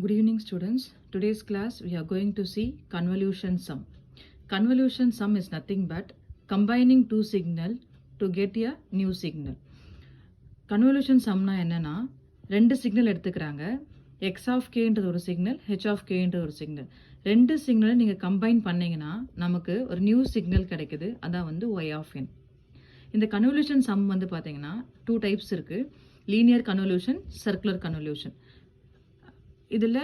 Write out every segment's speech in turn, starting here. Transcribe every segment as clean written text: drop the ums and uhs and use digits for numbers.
Good evening students. Today's class we are going to see convolution sum. Convolution sum is nothing but combining two signal to get a new signal. Convolution sum na என்னன்னா ரெண்டு signal எடுத்துக்கறாங்க. x of k ன்றது ஒரு signal, h of k ன்றது ஒரு signal. ரெண்டு சிக்னலை நீங்க combine பண்ணீங்கன்னா நமக்கு ஒரு நியூ சிக்னல் கிடைக்குது. அதான் வந்து y of n. இந்த கன்வல்யூஷன் சம் வந்து பாத்தீங்கன்னா டூ டைப்ஸ் இருக்கு. Linear convolution, circular convolution. இதில்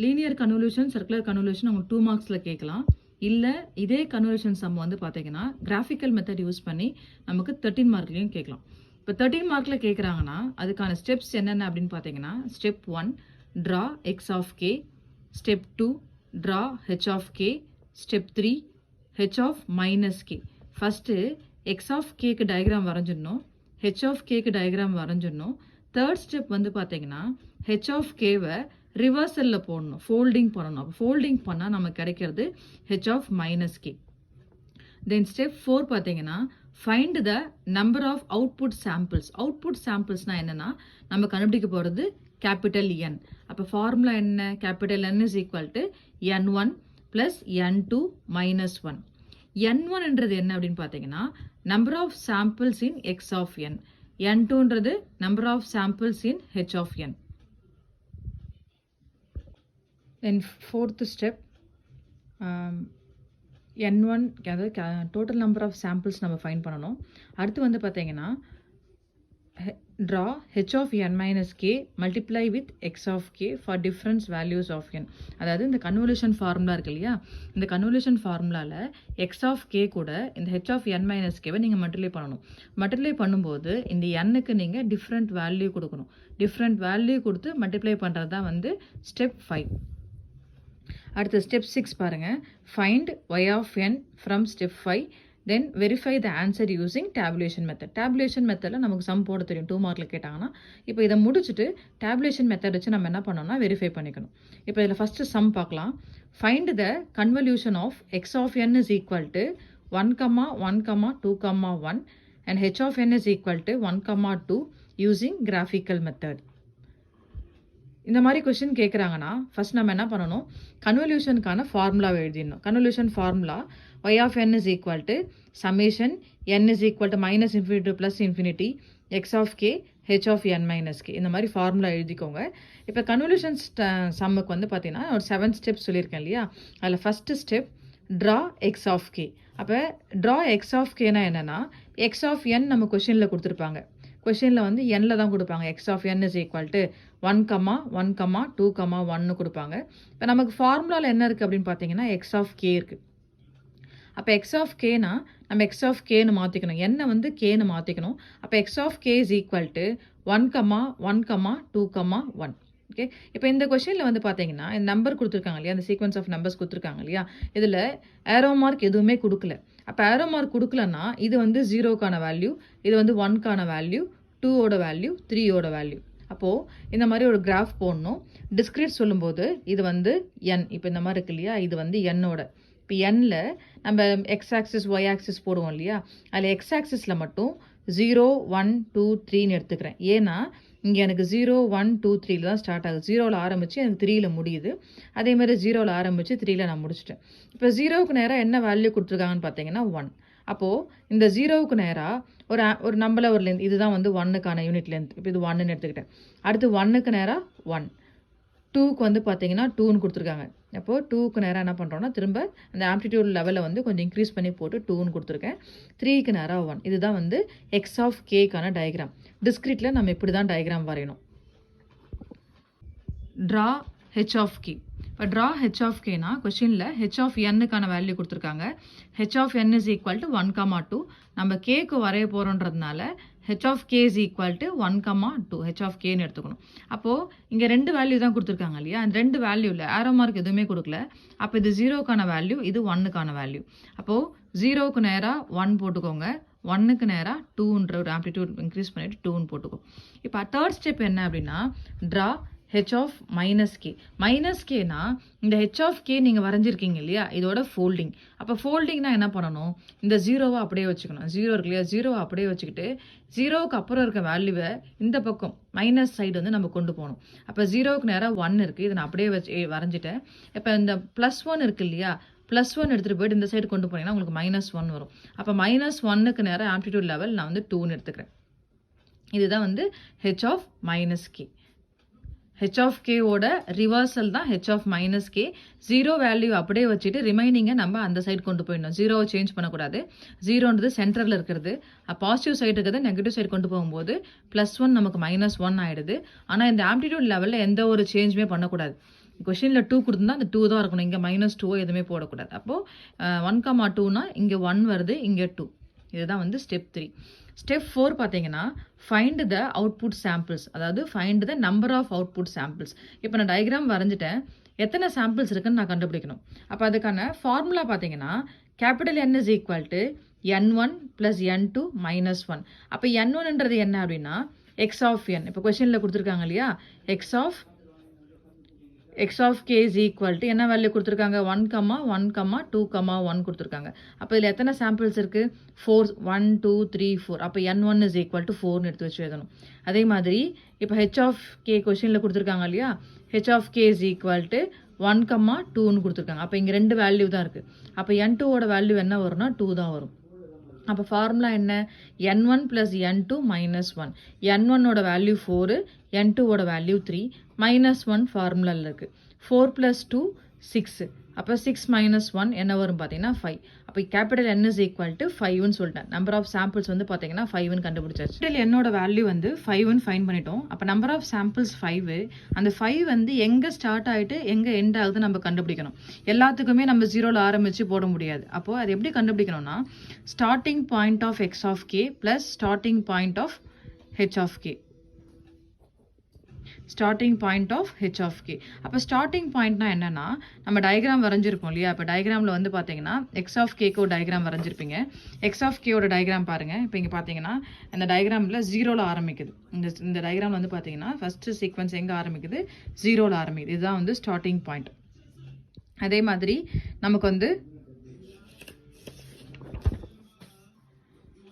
லீனியர் கன்வல்யூஷன், சர்க்குலர் கன்வல்யூஷன் உங்களுக்கு 2 மார்க்ஸில் கேட்கலாம். இல்லை இதே கன்வல்யூஷன் சம் வந்து பார்த்தீங்கன்னா கிராஃபிக்கல் மெத்தட் யூஸ் பண்ணி நமக்கு 13 மார்க்லையும் கேட்கலாம். இப்போ 13 மார்க்கில் கேட்குறாங்கன்னா அதுக்கான ஸ்டெப்ஸ் என்னென்ன அப்படின்னு பார்த்தீங்கன்னா, step 1 draw X of K, step 2 draw H of K, step 3 H of minus K. First X of கேக்கு டயக்ராம் வரைஞ்சிடணும், ஹெச் ஆஃப் கேக்கு டயக்ராம் வரைஞ்சிடணும். தேர்ட் ஸ்டெப் வந்து பார்த்தீங்கன்னா ஹெச் ஆஃப் கேவை ரிவர்சலில் போடணும், ஃபோல்டிங் பண்ணணும். அப்போ ஃபோல்டிங் பண்ணால் நமக்கு கிடைக்கிறது H of minus K. Then step 4 பார்த்தீங்கன்னா find the number of output samples. Output சாம்பிள்ஸ்னால் என்னென்னா நம்ம கண்டுபிடிக்க போகிறது கேபிட்டல் என். அப்போ ஃபார்முலா என்ன? Capital N is equal to n1 plus n2 minus 1. n1ன்றது என்ன அப்படின்னு பார்த்தீங்கன்னா number of samples in X of N, n2ன்றது number of samples in H of N. Then fourth step n1 அதாவது டோட்டல் நம்பர் ஆஃப் சாம்பிள்ஸ் நம்ம find பண்ணணும். அடுத்து வந்து பார்த்தீங்கன்னா draw H of n minus k multiply with x of k for difference values of n. அதாவது இந்த convolution formula இருக்கு இல்லையா, இந்த கன்வல்யூஷன் ஃபார்முலாவில் எக்ஸ் ஆஃப் கே கூட இந்த ஹெச் ஆஃப் n மைனஸ் கேவை நீங்கள் மல்டிப்ளை பண்ணணும். மல்டிப்ளை பண்ணும்போது இந்த n-க்கு நீங்கள் டிஃப்ரெண்ட் வேல்யூ கொடுக்கணும். டிஃப்ரெண்ட் வேல்யூ கொடுத்து மல்டிப்ளை பண்ணுறது தான் வந்து ஸ்டெப் 5. அடுத்த ஸ்டெப் 6 பாருங்கள், find y of n from step 5, then verify the answer using tabulation method. Tabulation மெத்தடில் நமக்கு சம் போட தெரியும், 2 மார்க்கில் கேட்டாங்கன்னா. இப்போ இதை முடிச்சுட்டு டேபுலேஷன் மெத்தட் வச்சு நம்ம என்ன பண்ணோம்னா வெரிஃபை பண்ணிக்கணும். இப்போ இதில் ஃபஸ்ட்டு சம் பார்க்கலாம். Find the convolution of x of n is equal to 1,1,2,1 and h of n is equal to 1,2 using graphical method. இந்த மாதிரி கொஸ்டின் கேட்குறாங்கன்னா ஃபர்ஸ்ட் நம்ம என்ன பண்ணணும், கன்வல்யூஷனுக்கான ஃபார்முலாவை எழுதிடணும். Convolution formula y of n is equal to summation n is equal to minus infinity to plus infinity x of k h of n minus k. இந்த மாதிரி ஃபார்முலா எழுதிக்கோங்க. இப்போ கன்வல்யூஷன் சம்முக்கு வந்து பார்த்தீங்கன்னா ஒரு 7 ஸ்டெப் சொல்லியிருக்கேன் இல்லையா, அதில் first step draw X of k. அப்போ ட்ரா எக்ஸ் ஆஃப் கேனா என்னென்னா எக்ஸ் ஆஃப் n நம்ம கொஷினில் கொடுத்துருப்பாங்க. கொஷினில் வந்து n-ல தான் கொடுப்பாங்க. X of n is equal to 1,1,2,1 கொடுப்பாங்க. இப்போ நமக்கு ஃபார்முலாவில் என்ன இருக்குது அப்படின்னு பார்த்தீங்கன்னா எக்ஸ் ஆஃப் கே இருக்குது. அப்போ எக்ஸ் ஆஃப் கேனா நம்ம எக்ஸ் ஆஃப் கேன்னு மாற்றிக்கணும், என்ன வந்து கேன்னு மாற்றிக்கணும். அப்போ x of K is equal to 1,1,2,1. Okay, இப்போ இந்த கொஷினில் வந்து பார்த்தீங்கன்னா இந்த நம்பர் கொடுத்துருக்காங்க இல்லையா, அந்த சீக்வன்ஸ் ஆஃப் நம்பர்ஸ் கொடுத்துருக்காங்க இல்லையா, இதில் ஏரோ மார்க் எதுவுமே கொடுக்கல. அப்போ ஏரோ மார்க் கொடுக்கலன்னா இது வந்து 0க்கான வேல்யூ, இது வந்து 1க்கான வேல்யூ, 2ஓட வேல்யூ, 3ஓட வேல்யூ. அப்போது இந்த மாதிரி ஒரு கிராஃப் போடணும். டிஸ்கிரிட் சொல்லும்போது இது வந்து n. இப்போ இந்த மாதிரி இருக்கு இல்லையா, இது வந்து n-ஓட. இப்போ n-ல நம்ம எக்ஸ் ஆக்சிஸ் ஒய் ஆக்சிஸ் போடுவோம் இல்லையா, அதில் எக்ஸ் ஆக்சிஸில் மட்டும் 0, 1, 2, 3ன்னு எடுத்துக்கிறேன். ஏன்னா இங்கே எனக்கு 0, 1, 2, 3ல தான் ஸ்டார்ட் ஆகுது. 0வில் ஆரம்பித்து எனக்கு 3ல முடியுது. அதேமாதிரி 0வில் ஆரம்பித்து 3ல நான் முடிச்சிட்டேன். இப்போ 0க்கு நேராக என்ன வேல்யூ கொடுத்துருக்காங்கன்னு பார்த்தீங்கன்னா 1. அப்போது இந்த 0க்கு நேராக ஒரு நம்பரில் ஒரு லென்த், இதுதான் வந்து 1க்கான யூனிட் லென்த். இப்போ இது 1ன்னு எடுத்துக்கிட்டேன். அடுத்து 1க்கு நேராக 1, 2க்கு வந்து பார்த்தீங்கன்னா 2ன்னு கொடுத்துருக்காங்க. அப்போது 2க்கு நேராக என்ன பண்ணுறோன்னா திரும்ப அந்த ஆம்ப்ளிடியூட் லெவலில் வந்து கொஞ்சம் இன்க்ரீஸ் பண்ணி போட்டு 2ன்னு கொடுத்துருக்கேன். 3க்கு நேராக 1. இதுதான் வந்து எக்ஸ் ஆஃப் கேக்கான டயக்ராம். டிஸ்கிரிட்டில் நம்ம இப்படி தான் டயக்ராம் வரையணும். Draw H of K. இப்போ ட்ரா ஹெச் ஆஃப் கேனா கொஷினில் ஹெச் ஆஃப் n-க்கான வேல்யூ கொடுத்துருக்காங்க. H of n is equal to 1,2. நம்ம கேக்கு வரைய போகிறோன்றதுனால H of K is equal to 1,2 H of கேன்னு எடுத்துக்கணும். அப்போது இங்கே 2 வேல்யூ தான் கொடுத்துருக்காங்க இல்லையா, அந்த 2 வேல்யூவில் ஏரோ மார்க் எதுவுமே கொடுக்கல. அப்போ இது 0க்கான வேல்யூ, இது 1க்கான வேல்யூ. அப்போது 0க்கு நேராக 1 போட்டுக்கோங்க, 1க்கு நேராக 2ன்ற ஒரு ஆம்ப்ளிடியூட் இன்க்ரீஸ் பண்ணிவிட்டு 2ன்னு போட்டுக்கோ. இப்போ தேர்ட் ஸ்டெப் என்ன அப்படின்னா draw h of minus k. minus k னா இந்த h of k நீங்கள் வரைஞ்சிருக்கீங்க இல்லையா, இதோட ஃபோல்டிங். அப்போ ஃபோல்டிங்னா என்ன பண்ணணும், இந்த ஜீரோவை அப்படியே வச்சுக்கணும். ஜீரோ இருக்கு இல்லையா, ஜீரோவை அப்படியே வச்சுக்கிட்டு ஜீரோவுக்கு அப்புறம் இருக்க வேல்யூவை இந்த பக்கம் மைனஸ் சைடு வந்து நம்ம கொண்டு போகணும். அப்போ ஜீரோவுக்கு நேராக 1 இருக்குது, இதை நான் அப்படியே வரைஞ்சிட்டேன். இப்போ இந்த +1 இருக்கு இல்லையா, +1 எடுத்துகிட்டு போயிட்டு இந்த சைடு கொண்டு போனீங்கன்னா உங்களுக்கு -1 வரும். அப்போ -1க்கு நேராக ஆம்ப்ளிடியூட் லெவல் நான் வந்து 2ன்னு எடுத்துக்கிறேன். இதுதான் வந்து h of minus k. h of k ஓட ரிவர்சல் தான் h of minus k. Zero value அப்படியே வச்சுட்டு ரிமைனிங்கை நம்ம அந்த சைடு கொண்டு போயிடணும். ஜீரோவை சேஞ்ச் பண்ணக்கூடாது. ஜீரோன்றது சென்டரில் இருக்கிறது, பாசிட்டிவ் சைடு இருக்கிறது நெகட்டிவ் சைடு கொண்டு போகும்போது +1 நமக்கு -1 ஆகிடுது. ஆனால் இந்த ஆம்ப்ளிடியூட் லெவலில் எந்த ஒரு சேஞ்சுமே பண்ணக்கூடாது. கொஷினில் 2 கொடுத்துருந்தா அந்த 2 தான் இருக்கணும், இங்கே -2 எதுவுமே போடக்கூடாது. அப்போது 1,2னா இங்கே 1 வருது, இங்கே 2. இதுதான் வந்து ஸ்டெப் 3. ஸ்டெப் 4 பார்த்தீங்கன்னா ஃபைண்ட் த அவுட்புட் சாம்பிள்ஸ், அதாவது find the number of output samples. இப்போ நான் டயக்ராம் வரைஞ்சிட்டேன், எத்தனை சாம்பிள்ஸ் இருக்குன்னு நான் கண்டுபிடிக்கணும். அப்போ அதுக்கான ஃபார்முலா பார்த்தீங்கன்னா capital N is equal to N1 + N2 - 1. அப்போ N1ன்றது என்ன அப்படின்னா x of n. இப்போ கொஸ்டினில் கொடுத்துருக்காங்க இல்லையா, x of k is equal to என்ன வேல்யூ கொடுத்துருக்காங்க, 1, 1, 2, 1 கொடுத்துருக்காங்க. அப்போ இதில் எத்தனை சாம்பிள்ஸ் இருக்குது, 4, 1, 2, 3, 4. அப்போ n1 is equal to 4ன்னு எடுத்து வச்சு எழுதணும். அதே மாதிரி இப்போ h of k கொஸ்டினில் கொடுத்துருக்காங்க இல்லையா, h of k is equal to 1, 2ன்னு கொடுத்துருக்காங்க. அப்போ இங்கே 2 வேல்யூ தான் இருக்குது. அப்போ n2ஓட வேல்யூ என்ன வரும்னா 2 தான் வரும். அப்போ ஃபார்முலா என்ன, n1 + n2 - 1. n1ஓட வேல்யூ 4, n2ஓட வேல்யூ 3, -1 ஃபார்முலாவில் இருக்குது. 4 + 2 6. அப்போ 6 - 1 என்ன வரும் பார்த்தீங்கன்னா 5. அப்போ capital N is equal to 5ன்னு சொல்லிட்டேன். நம்பர் ஆஃப் சாம்பிள்ஸ் வந்து பார்த்தீங்கன்னா 5ன்னு கண்டுபிடிச்சாச்சு. கேபிட்டல் என்னோட வேல்யூ வந்து 5ன்னு ஃபைன் பண்ணிட்டோம். அப்போ நம்பர் ஆஃப் சாம்பிள்ஸ் 5. அந்த 5 வந்து எங்கே ஸ்டார்ட் ஆகிட்டு எங்கே எண்ட் ஆகுது நம்ம கண்டுபிடிக்கணும். எல்லாத்துக்குமே நம்ம 0ல் ஆரம்பித்து போட முடியாது. அப்போது அது எப்படி கண்டுபிடிக்கணும்னா starting point of x of k + starting point of h of k. Starting point of h of k. அப்போ ஸ்டார்டிங் பாயிண்ட்னா என்னன்னா நம்ம டயக்ராம் வரைஞ்சிருக்கோம் இல்லையா, இப்போ டயக்ராமில் வந்து பார்த்தீங்கன்னா x of k டயக்ராம் வரைஞ்சிருப்பீங்க. x of k டயக்ராம் பாருங்கள். இப்போ இங்கே பார்த்தீங்கன்னா இந்த டயக்ராமில் 0ல் ஆரம்பிக்குது. இந்த டயக்ராம் வந்து பார்த்தீங்கன்னா ஃபஸ்ட்டு சீக்வன்ஸ் எங்கே ஆரம்பிக்குது, 0ல் ஆரம்பிக்குது. இதுதான் வந்து ஸ்டார்டிங் பாயிண்ட். அதே மாதிரி நமக்கு வந்து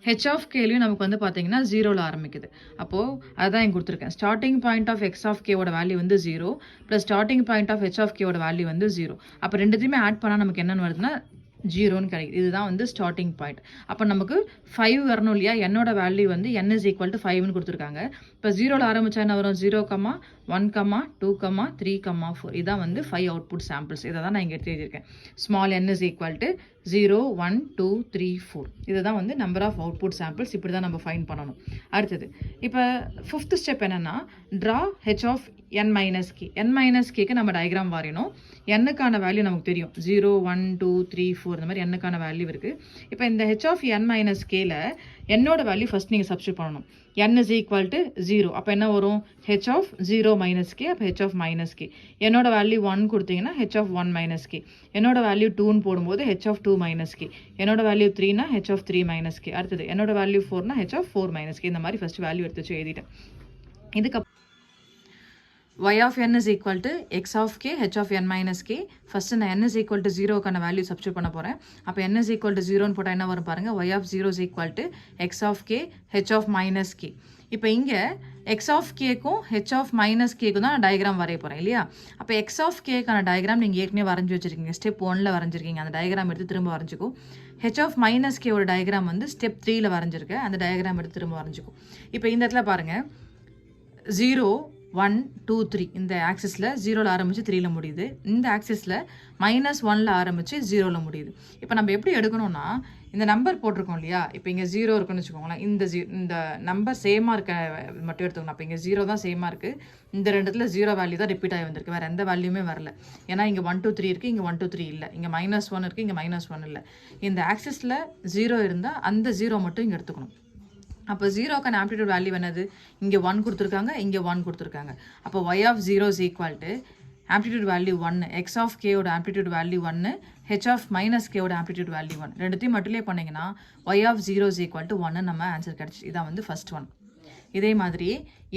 h of kலையும் நமக்கு வந்து பார்த்தீங்கன்னா 0ல் ஆரம்பிக்குது. அப்போது அதுதான் இங்கே கொடுத்துருக்கேன். Starting point of x of k value வந்து 0 + starting point of h of k value வந்து 0. அப்போ ரெண்டுத்தையுமே ஆட் பண்ணால் நமக்கு என்னென்னு வருதுன்னா 0ன்னு கிடைக்குது. இதுதான் வந்து ஸ்டார்டிங் பாயிண்ட். அப்போ நமக்கு 5 வரணும் இல்லையா, என்னோட வேல்யூ வந்து n இஸ் ஈக்குவல் டு 5ன்னு கொடுத்துருக்காங்க. இப்போ 0ல் ஆரம்பிச்சா என்ன வரும், 0, 1, 2, 3, 4. இதான் வந்து 5 அவுட்புட் சாம்பிள்ஸ். இதை தான் நான் இங்கே எடுத்து எழுதியிருக்கேன். Small n is equal to 0, 1, 2, 3, 4. இதுதான் வந்து நம்பர் ஆஃப் அவுட்புட் சாம்பிள்ஸ். இப்படி தான் நம்ம ஃபைன் பண்ணணும். அடுத்தது இப்போ 5th ஸ்டெப் என்னென்னா draw h of n - k. n - kக்கு நம்ம டயக்ராம் வரையணும். n-க்கான வேல்யூ நமக்கு தெரியும், 0, 1, 2, 3, 4 இந்த மாதிரி n-க்கான வேல்யூ இருக்குது. இப்போ இந்த h of n - kல என்னோட வேல்யூ ஃபஸ்ட் நீங்கள் சப்ஸ்டியூட் பண்ணணும். n is equal to 0. அப்போ என்ன வரும், h of 0 - k. அப்போ h of -k. என்னோட வேல்யூ 1 கொடுத்தீங்கன்னா h of 1 - k. என்னோட வேல்யூ 2ன்னு போடும்போது h of 2 - k. என்னோட வேல்யூ 3னா h of 3 - k. அடுத்தது என்னோட வேல்யூ 4னா h of 4 - k. இந்த மாதிரி ஃபஸ்ட் வேல்யூ எடுத்து வச்சு எழுதிட்டேன். இதுக்கப்புறம் y of n is equal to x of k, h of n minus k. First நான் n is equal to 0க்கான வேல்யூ சப்ஸ்டியூட் பண்ண போகிறேன். அப்போ n is equal to 0ன்னு போட்டால் என்ன வரும் பாருங்கள், y of 0 is equal to x of k, h of minus k. இப்போ இங்கே x of kக்கும் h of minus kக்கும் தான் நான் டயக்ராம் வரைய போகிறேன் இல்லையா. அப்போ x of kக்கான டயக்ராம் நீங்கள் ஏற்கனவே வரைஞ்சி வச்சுருக்கீங்க, ஸ்டெப் 1ல் வரைஞ்சிருக்கீங்க. அந்த டயக்ராம் எடுத்து திரும்ப வரைஞ்சிக்கும். h of minus k diagram வந்து ஸ்டெப் 3ல் வரைஞ்சிருக்கேன். அந்த டயக்ராம் எடுத்து திரும்ப வரைஞ்சிக்கும். இப்போ இந்த இடத்துல பாருங்கள், 0, 1, 2, 3 இந்த ஆக்சிஸில் 0ல் ஆரம்பித்து 3ல் முடியுது. இந்த ஆக்சிஸில் -1ல் ஆரம்பித்து 0ல் முடியுது. இப்போ நம்ம எப்படி எடுக்கணும்னா இந்த நம்பர் போட்டிருக்கோம் இல்லையா, இப்போ இங்கே 0 இருக்குன்னு வச்சுக்கோங்களேன். இந்த நம்பர் சேமாக இருக்க மட்டும் எடுத்துக்கணும். அப்போ இங்கே 0 தான் சேமாக இருக்குது. இந்த ரெண்டுத்தில் 0 வேல்யூ தான் ரிப்பீட் ஆகி வந்திருக்கு, வேறு எந்த வேல்யூமே வரல. ஏன்னா இங்கே 1, 2, 3 இருக்குது, இங்கே 1, 2, 3 இல்லை. இங்கே -1 இருக்குது, இங்கே -1 இல்லை. இந்த ஆக்சிஸில் 0 இருந்தால் அந்த 0 மட்டும் இங்கே எடுத்துக்கணும். அப்போ 0க்கான ஆம்ப்ளிடியூட் வேல்யூ என்னது, இங்கே 1 கொடுத்துருக்காங்க, இங்கே 1 கொடுத்துருக்காங்க. அப்போ y of 0 is equal to amplitude value 1, x of k amplitude value 1, h of minus k amplitude value 1. ரெண்டுத்தையும் மட்டும் பண்ணிங்கன்னா y of 0 is equal to 1 நம்ம ஆன்சர் கிடச்சி. இதான் வந்து ஃபர்ஸ்ட் ஒன். இதே மாதிரி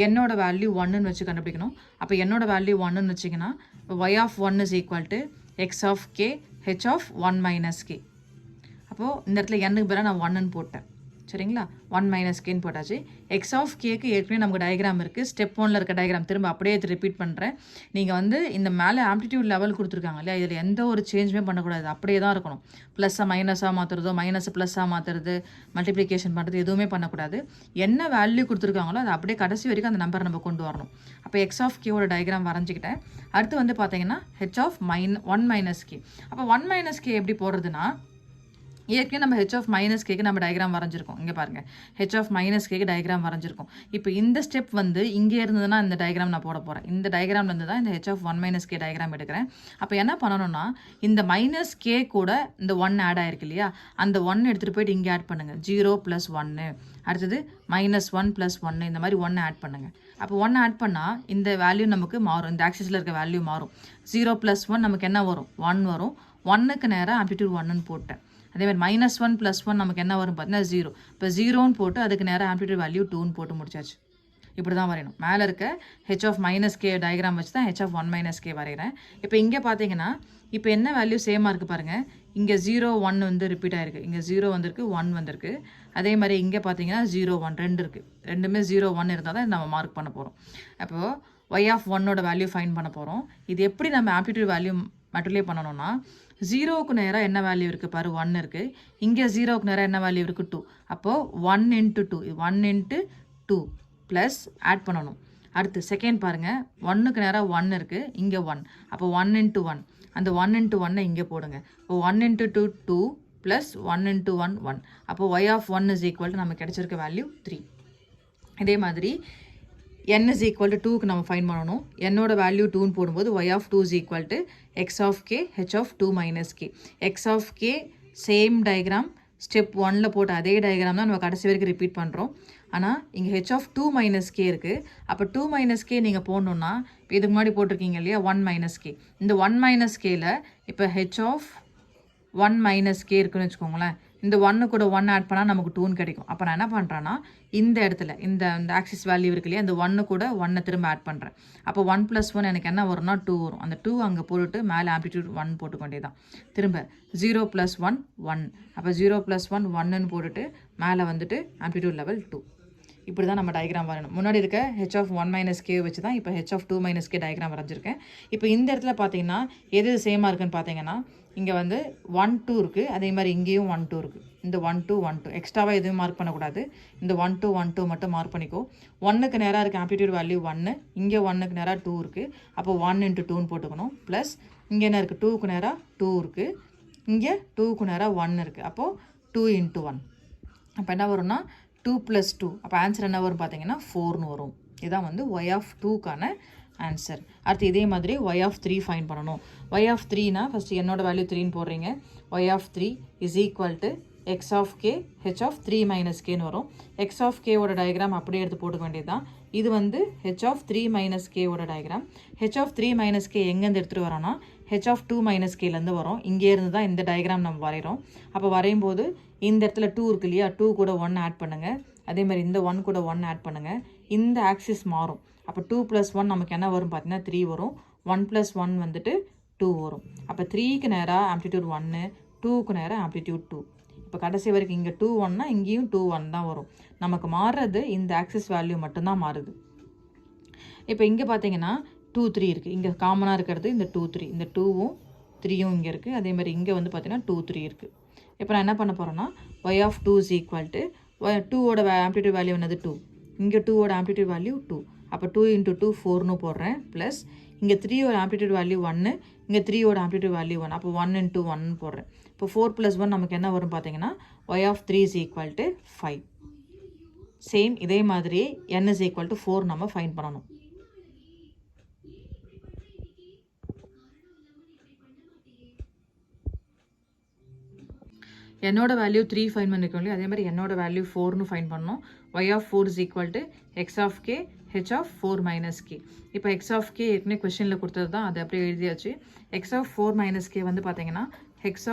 என்னோட வேல்யூ 1ன்னு வச்சு கண்டுபிடிக்கணும். அப்போ என்னோட வேல்யூ 1ன்னு வச்சிங்கன்னா y of 1 is equal to x of k h of 1 minus k. அப்போது இந்த இடத்துல என்னுக்கு பதிலாக நான் 1ன்னு போட்டேன். சரிங்களா, 1 மைனஸ் கேன்னு போட்டாச்சு. எக்ஸ் ஆஃப் கேக்கு ஏற்கனவே நமக்கு டயக்ராம் இருக்குது. ஸ்டெப் 1ல் இருக்க டயக்ராம் திரும்ப அப்படியே ரிப்பீட் பண்ணுறேன். நீங்கள் வந்து இந்த மேலே ஆம்ப்ளிடியூட் லெவல் கொடுத்துருக்காங்க இல்லையா, இதில் எந்த ஒரு சேஞ்சுமே பண்ணக்கூடாது, அப்படியே தான் இருக்கணும். ப்ளஸ்ஸாக மைனஸாக மாற்றுறதோ மைனஸ் ப்ளஸ்ஸாக மாற்றுறது மல்டிப்ளிகேஷன் பண்ணுறது எதுவுமே பண்ணக்கூடாது. என்ன வேல்யூ கொடுத்துருக்காங்களோ அது அப்படியே கடைசி வரைக்கும் அந்த நம்பரை நம்ம கொண்டு வரணும். அப்போ எக்ஸ் ஆஃப் கேவோட டயக்ராம் வரைஞ்சிக்கிட்டேன். அடுத்து வந்து பார்த்தீங்கன்னா ஹெச் ஆஃப் 1 மைனஸ் கே. அப்போ 1 மைனஸ் கே எப்படி போடுறதுன்னா, ஏற்கனவே நம்ம ஹெச் ஆஃப் மைனஸ் கேக்கு நம்ம டயக்ராம் வரைஞ்சிருக்கோம். இங்கே பாருங்கள், ஹெச் ஆஃப் மைனஸ் கேக்கு டயக்ராம் வரைஞ்சிருக்கோம். இப்போ இந்த ஸ்டெப் வந்து இங்கே இருந்ததுன்னா இந்த டயக்ராம் நான் போட போகிறேன். இந்த டயக்ராம்லேருந்து தான் இந்த h of 1 minus k diagram எடுக்கிறேன். அப்போ என்ன பண்ணணும்னா, இந்த மைனஸ் கே கூட இந்த 1 ஆட் ஆயிருக்கு இல்லையா, அந்த 1 எடுத்துகிட்டு போயிட்டு இங்கே ஆட் பண்ணுங்கள். 0 + 1, அடுத்தது -1 + 1, இந்த மாதிரி 1 ஆட் பண்ணுங்கள். அப்போ 1 ஆட் பண்ணால் இந்த வேல்யூ நமக்கு மாறும், இந்த ஆக்சிஸில் இருக்க வேல்யூ மாறும். 0 + 1 நமக்கு என்ன வரும், 1 வரும். 1க்கு நேராக ஆம்ப்ளிடியூட் 1ன்னு போட்டேன். அதே மாதிரி -1 + 1 நமக்கு என்ன வரும் பார்த்தீங்கன்னா 0. இப்போ 0ன்னு போட்டு அதுக்கு நேராக ஆம்ப்ளிடியூட் வேல்யூ 2ன்னு போட்டு முடிச்சாச்சு. இப்படி தான் வரையணும். மேலே இருக்க h of minus k diagram வச்சு தான் ஹெச் ஆஃப் 1 மைனஸ் கே வரைகிறேன். இப்போ இங்கே பார்த்தீங்கன்னா இப்போ என்ன வேல்யூ சேமாக இருக்குது பாருங்கள். இங்கே 0 1 வந்து ரிப்பீட் ஆகிருக்கு. இங்கே 0 வந்திருக்கு, 1 வந்திருக்கு. அதே மாதிரி இங்கே பார்த்தீங்கன்னா 0 1 2 இருக்குது. ரெண்டுமே 0 1 இருந்தால் தான் நம்ம மார்க் பண்ண போகிறோம். அப்போது y ஆஃப் 1ஓட வேல்யூ ஃபைன் பண்ண போகிறோம். இது எப்படி நம்ம ஆம்ப்ளிடியூட் வேல்யூ மட்டும் பண்ணணும்னா, 0க்கு நேராக என்ன வேல்யூ இருக்குது பாரு, 1 இருக்குது. இங்கே 0க்கு நேராக என்ன வேல்யூ இருக்குது, 2. அப்போது 1 × 2, 1 × 2 ப்ளஸ் ஆட் பண்ணணும். அடுத்து செகண்ட் பாருங்கள், 1க்கு நேராக 1 இருக்குது, இங்கே 1. அப்போ 1 × 1, அந்த 1 × 1 இங்கே போடுங்க. இப்போ 1 × 2 2 ப்ளஸ் 1 × 1 1. அப்போது y of 1 is equal to நமக்கு கிடைச்சிருக்க வேல்யூ 3. இதே மாதிரி n is equal to 2க்கு நம்ம ஃபைன் பண்ணணும். என்னோட வேல்யூ 2ன்னு போடும்போது y of 2 is equal to x of k h of 2 minus k. x of k same diagram, step 1ல் போட்ட அதே டயக்ராம் தான் நம்ம கடைசி வரைக்கும் ரிப்பீட் பண்ணுறோம். ஆனால் இங்கே h of 2 minus k இருக்குது. அப்போ 2 minus k நீங்கள் போடணுன்னா, இப்போ இதுக்கு முன்னாடி போட்டிருக்கீங்க இல்லையா 1 minus k. இந்த 1 minus kல இப்போ h of 1 minus k இருக்குன்னு வச்சுக்கோங்களேன். இந்த 1 கூட 1 ஆட் பண்ணால் நமக்கு 2ன்னு கிடைக்கும். அப்போ நான் என்ன பண்ணுறேன்னா, இந்த இடத்துல இந்த ஆக்சிஸ் வேல்யூ இருக்கு இல்லையா, இந்த 1 கூட 1 திரும்ப ஆட் பண்ணுறேன். அப்போ 1 + 1 எனக்கு என்ன வரும்னா 2 வரும். அந்த 2 அங்கே போட்டுட்டு மேலே ஆம்ப்ளிடியூட் 1 போட்டுக்க வேண்டியதான். திரும்ப 0 + 1 1. அப்போ 0 + 1 1ன்னு போட்டுட்டு மேலே வந்துட்டு ஆம்ப்ளிடியூட் லெவல் 2. இப்படி தான் நம்ம டயக்ராம் வரையணும். முன்னாடி இருக்க ஹெச் ஆஃப் 1 மைனஸ் கே வச்சு தான் இப்போ h of 2 minus k diagram வரைஞ்சிருக்கேன். இப்போ இந்த இடத்துல பார்த்தீங்கன்னா எது சேமாக இருக்குன்னு பார்த்தீங்கன்னா, இங்கே வந்து 1 2 இருக்குது, அதே மாதிரி இங்கேயும் 1 2 இருக்குது. இந்த 1 2 1 2 எக்ஸ்ட்ராவாக எதுவும் மார்க் பண்ணக்கூடாது. இந்த 1 2 1 2 மட்டும் மார்க் பண்ணிக்கோ. 1க்கு நேராக இருக்க ஆம்ப்ளிடியூட் வேல்யூ 1, இங்கே 1க்கு நேராக 2 இருக்குது. அப்போ 1 × 2ன்னு போட்டுக்கணும். ப்ளஸ் இங்கே என்ன இருக்குது, 2க்கு நேராக 2 இருக்குது, இங்கே 2க்கு நேராக 1 இருக்குது. அப்போது 2 × 1. அப்போ என்ன வரும்னா 2 + 2. அப்போ ஆன்சர் என்ன வரும் பார்த்தீங்கன்னா 4ன்னு வரும். இதுதான் வந்து y ஆஃப் 2க்கான ஆன்சர். அடுத்து இதே மாதிரி y ஆஃப் 3 ஃபைன் பண்ணணும். y ஆஃப் 3னா ஃபஸ்ட்டு என்னோட வேல்யூ 3ன்னு போடுறீங்க. y of 3 is equal to x of k h of 3 minus கேன்னு வரும். x ஆஃப் கேவோட டயக்ராம் அப்படியே எடுத்து போட்டுக்க வேண்டியது தான். இது வந்து h ஆஃப் 3 மைனஸ் கேவோட diagram. h of 3 minus k எங்கேருந்து எடுத்துகிட்டு வரோன்னா h ஆஃப் 2 மைனஸ் கேலேருந்து வரும். இங்கே இருந்து தான் இந்த டயக்ராம் நம்ம வரைகிறோம். அப்போ வரையும் போது இந்த இடத்துல 2 இருக்கு இல்லையா, 2 கூட 1 ஆட் பண்ணுங்கள். அதே மாதிரி இந்த 1 கூட 1 ஆட் பண்ணுங்கள். இந்த ஆக்சிஸ் மாறும். அப்போ 2 + 1 நமக்கு என்ன வரும் பார்த்தீங்கன்னா 3 வரும். 1 + 1 வந்துட்டு 2 வரும். அப்போ 3க்கு நேராக ஆம்ப்ளிடியூட் 1, 2க்கு நேராக ஆம்ப்ளிடியூட் 2. இப்போ கடைசி வரைக்கும் இங்கே 2 1னா இங்கேயும் 2 1 தான் வரும். நமக்கு மாறுறது இந்த ஆக்சிஸ் வேல்யூ மட்டும்தான் மாறுது. இப்போ இங்கே பார்த்தீங்கன்னா 2 3 இருக்குது. இங்கே காமனாக இருக்கிறது இந்த 2 3. இந்த 2வும் 3யும் இங்கே இருக்குது. அதே மாதிரி இங்கே வந்து பார்த்தீங்கன்னா 2 3 இருக்குது. இப்போ நான் என்ன பண்ண போகிறேன்னா y of 2 is equal to 2ஓட ஆம்ப்ளிடியூட் வேல்யூ என்னது 2. இங்கே 2ஓட ஆம்ப்ளிடியூட் வேல்யூ 2. அப்போ 2 × 2 4ன்னு போடுறேன். ப்ளஸ் இங்கே 3ஓட ஆம்ப்ளிடியூட் வேல்யூ 1, இங்கே 3ஓட ஆம்ப்ளிடியூட் வேல்யூ 1. அப்போ 1 × 1 போடுறேன். இப்போ 4 + 1 நமக்கு என்ன வரும் பார்த்தீங்கன்னா y of 3 is equal to 5. Same இதே மாதிரி n is equal to 4 நம்ம ஃபைன் பண்ணணும். என்னோட வேல்யூ 3 ஃபைன் பண்ணிருக்கோம் இல்லையா, அதே மாதிரி என்னோட வேல்யூ 4ன்னு ஃபைன் பண்ணணும். y of 4 is equal to x of k h of 4 minus k. இப்போ x ஆஃப் k ஏற்கனவே கொஸ்டினில் கொடுத்தது தான், அதை அப்படியே எழுதியாச்சு. x ஆஃப் 4 மைனஸ் k வந்து பார்த்தீங்கன்னா h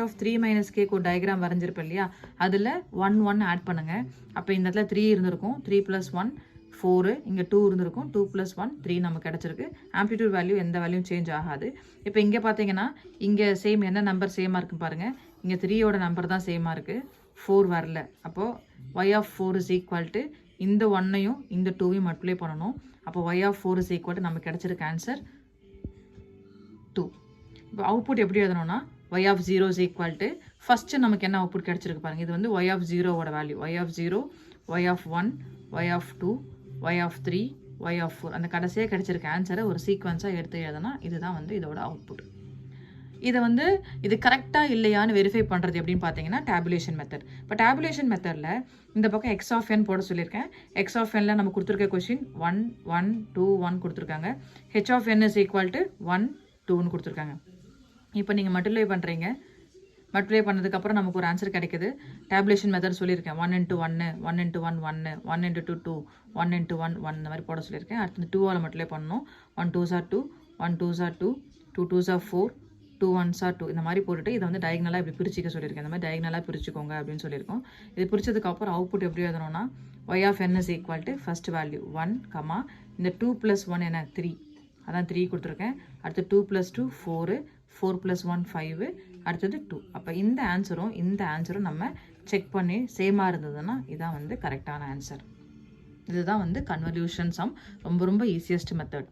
of 3 minus k ஒரு டயக்ராம் வரைஞ்சிருப்பேன் இல்லையா, அதில் 1 1 ஆட் பண்ணுங்கள். அப்போ இந்த இடத்துல 3 இருந்திருக்கும், 3 + 1 4, இங்கே 2 இருந்திருக்கும், 2 + 1 3 நமக்கு கிடச்சிருக்கு. ஆம்ப்ளிடியூட் வேல்யூ எந்த வேல்யூவும் சேஞ்ச் ஆகாது. இப்போ இங்கே பார்த்தீங்கன்னா இங்கே சேம் என்ன நம்பர் சேமாக இருக்குன்னு பாருங்கள். இங்கே 3யோட நம்பர் தான் சேமாக இருக்குது, 4 வரல. அப்போது y of 4 is equal to இந்த 1ஐயும் இந்த 2ஐயும் மல்டிப்ளை பண்ணணும். அப்போ y of 4 is equal to நமக்கு கிடச்சிருக்க ஆன்சர் 2. இப்போ அவுட்புட் எப்படி எழுதணும்னா y of 0 is equal to first நமக்கு என்ன அவுட்புட் கிடச்சிருக்கு பாருங்கள். இது வந்து y of 0ஓட value, y of 0, y of 1, y of 2, y of 3, y of 4. அந்த கடைசியாக கிடச்சிருக்க ஆன்சரை ஒரு சீக்வன்ஸாக எடுத்து எழுதுனா இதுதான் வந்து இதோட அவுட்புட். இதை வந்து இது கரெக்டாக இல்லையான்னு வெரிஃபை பண்ணுறது எப்படின்னு பார்த்தீங்கன்னா டேபுலேஷன் மெத்தட். இப்போ டேபுலேஷன் மெத்தடில் இந்த பக்கம் x of n போட சொல்லியிருக்கேன். x of nல நம்ம கொடுத்துருக்க கொஷின் 1 1 2 1 கொடுத்துருக்காங்க. h of n is equal to 1 2ன்னு கொடுத்துருக்காங்க. இப்போ நீங்கள் மல்டிப்ளை பண்ணுறீங்க, மல்டிப்ளை பண்ணதுக்கப்புறம் நமக்கு ஒரு ஆன்சர் கிடைக்குது. டேபுலேஷன் மெத்தட் சொல்லியிருக்கேன், 1 × 1 1 × 1 1 1 × 2 2 1 × 1 1 இந்த மாதிரி போட சொல்லியிருக்கேன். அடுத்து 2ஆல் மல்டிப்ளை பண்ணணும். 1 2s are 2, 1 2s are 2, 2 2s are 4, 2 1s are 2 இந்த மாதிரி போட்டுட்டு இதை வந்து டயக்னலாக இப்படி பிரிச்சிக்க சொல்லியிருக்கேன். இந்த மாதிரி டயக்னலாக பிரிச்சுக்கோங்க அப்படின்னு சொல்லியிருக்கோம். இது பிரிச்சதுக்கப்புறம் அவுட்புட் எப்படி எழுதணும்னா y of n is equal to first value 1, இந்த 2 + 1 என்ன 3, அதான் 3 கொடுத்துருக்கேன். அடுத்து 2 + 2 4, 4 + 1 5, அடுத்தது 2. அப்போ இந்த ஆன்சரும் நம்ம செக் பண்ணி சேமாக இருந்ததுன்னா இதான் வந்து கரெக்டான ஆன்சர். இதுதான் வந்து கன்வல்யூஷன் சம், ரொம்ப ரொம்ப ஈஸியஸ்ட் மெத்தட்.